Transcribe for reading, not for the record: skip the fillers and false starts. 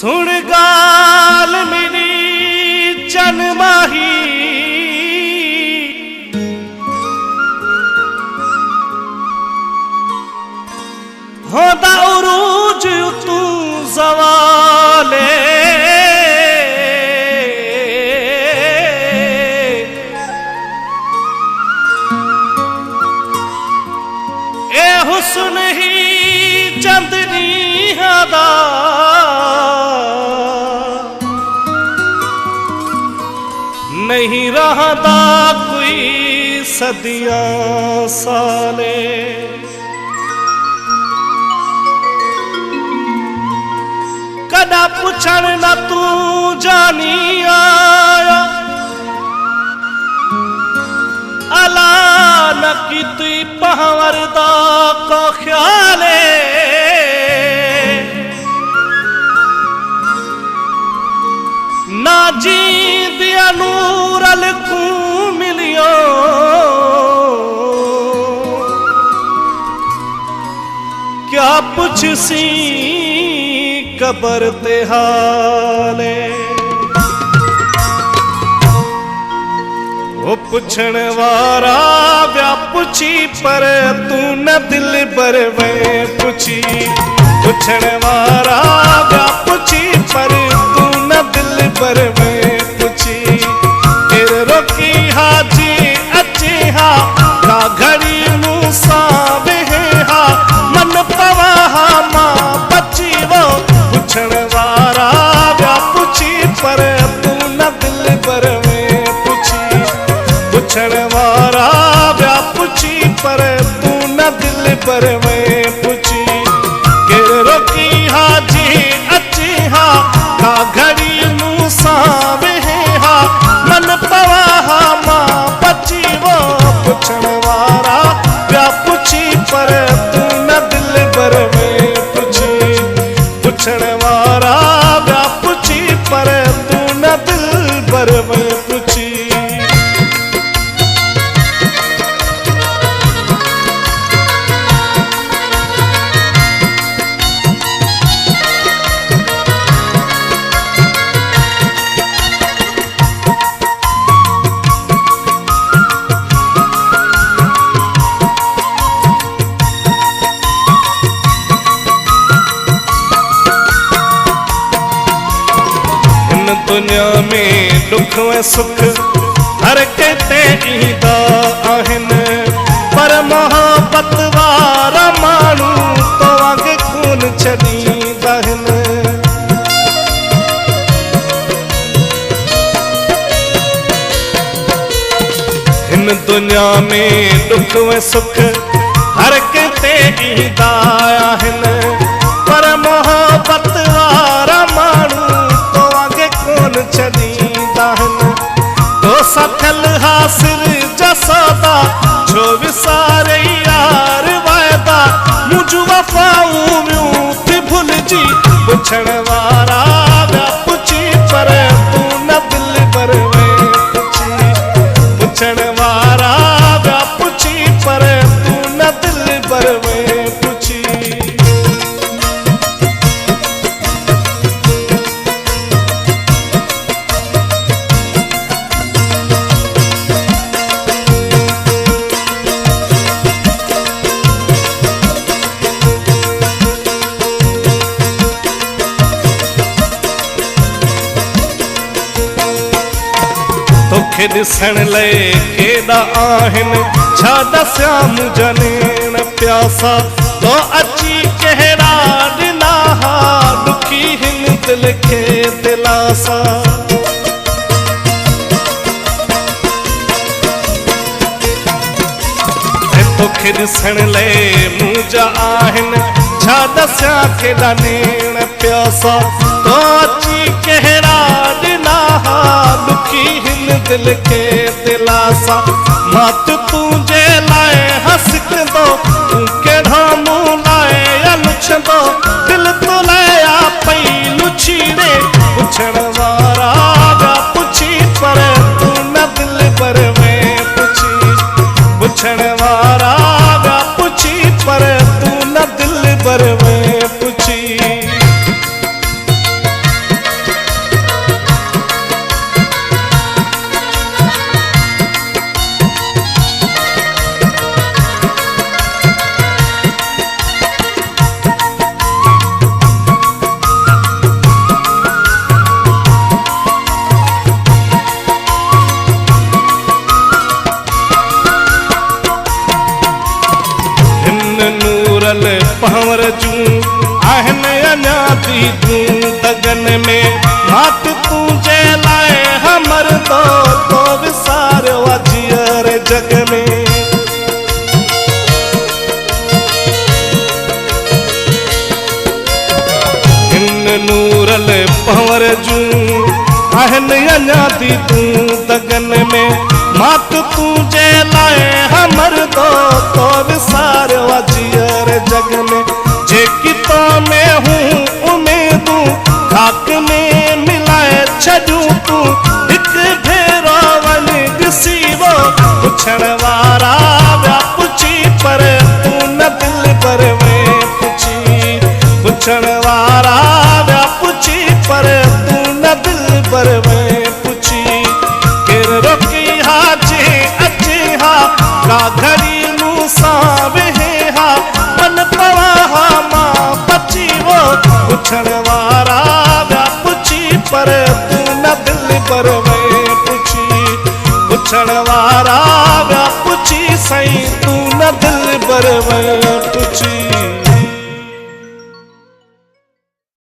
सुन गाल मेरी चन माही होदा उरूज तू ज़वाले ए हुस्न ही चंदनी दा नहीं रहता कोई सदियां साले कदा पुछण न तू जानी आया अला न की तुई पहवरदा को ख्याले ना जींद नूर अलकू मिलियो क्या पुछ सी कबर ते हाले वो पुछण वारा व्या पुछी पर तू न दिल बर में पुछी पुछण वारा व्या पुछी पर तू न दिल बर में पुछी फिर रोकी हाजी अचे हा का घड़ी मूसा बेहे हा मन पवा हा मां बची वो पुछण वारा व्या पुछी पर तू न दिल बर में पुछी पुछण वारा व्या पुछी पर तू न दिल बर में पुछी गिर रोकी हाजी अची हा का घड़ी मूसा बेहे हा मन पवा हा मां बची वो पुछण वारा व्या पुछी पर तू न दिल बर में पुछी पुछण वारा व्या पुछी पर तू न दिल बर में पुछी दुनिया में दुख व सुख हर कहते ईंदा आहिनि पर मोहब्बत वारा माण्हू तो वांगे खून छॾींदा आहिनि हिन दुनिया में दुख व सुख हर कहते ईंदा आहिनि पर मोहब्बत वारा माण्हू छॾींदा आहिनि तो सखल हासिल जसदा छो विसारे यार वायदा मुझ वफ़ाऊं म्यूं थी भुलिजी पुछण वारा व्या पुछी पर तू न दिल बर में पुछी पुछण वारा व्या पुछी पर तू न दिल बर में पुछी तोखे ॾिसण लाइ केॾा आहिनि छा दसियां मुंहिंजा नेण प्यासा तो अची कहिड़ा ॾिना हा दुखी हिन दिल खे दिलासा तोखे ॾिसण लाइ मुंहिंजा आहिनि छा दसियां केॾा नेण प्यासा तो अची कहिड़ा ॾिना हा दुखी हिन दिल के दिलासा मत तुझे लाए हंसंदो तू केड़ा मुंह लाए लुछंदो दिल तो लाया पई लुछीरे पुछण वारा व्या पुछी पर तू न दिल बर में पुछी पुछण वारा व्या पुछी पर तू न दिल बर में पुछी दी तूं दगन में मात तुझे लाए हमर तो विसारो जियर जग में। इन नूरल पवर जूं आहन अञा दी तूं दगन में मात तुझे लाए हमर तो विसारो जियर जग में। जेकी तो में हूँ उम्मीदूं खाक में मिलाए छॾूं तूं हिक भेरो वञी ॾिसी वो पुछण वारा विया पुछी पर तूं न दिल पर वे पुछी। पुछण वारा विया पुछी पर तूं न दिल पर वे पुछी। केर रोकी हा जे अचे हा का घड़ी मूं सां वेहे हा मन पवा हा मां बची वो पुछण वारा विया पुछी पर तूं न दिल पर वे पुछी। पुछण वारा विया पुछी साईं तूं न दिल पर वे